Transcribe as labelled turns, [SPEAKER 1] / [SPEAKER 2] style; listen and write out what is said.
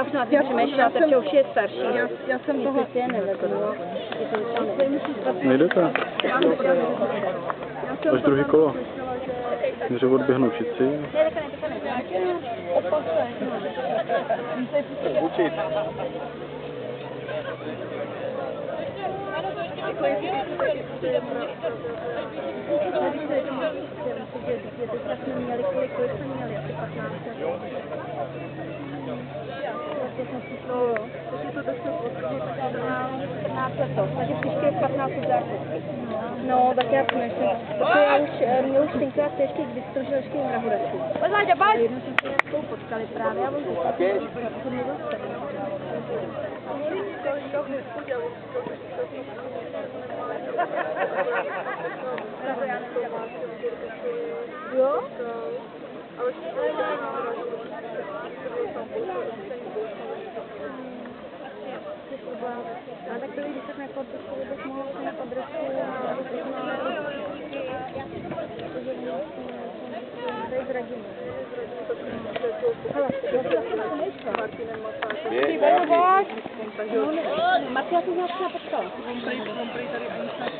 [SPEAKER 1] už na tím přemýšlela, takže už je starší.
[SPEAKER 2] Já jsem toho...
[SPEAKER 3] Nejdete? Až druhý kolo. Že odběhnou všichni. Učit.
[SPEAKER 1] Tak jsme měli, kolik jsme měli, asi 15. Takže příště je 15 dárků. No, tak já přemýšlím. Protože mě už tenkrát ještě vystržil ještě na Hradečku. Odláďa, baj! Jednou jsme se spolu potkali právě a on říkal, že to nedostane. Jo? A tak to když tak na kontaktu bych mohla se na adresu a tady z Radiny. Martina, ty nějak třeba potkala. On prý tady ani snad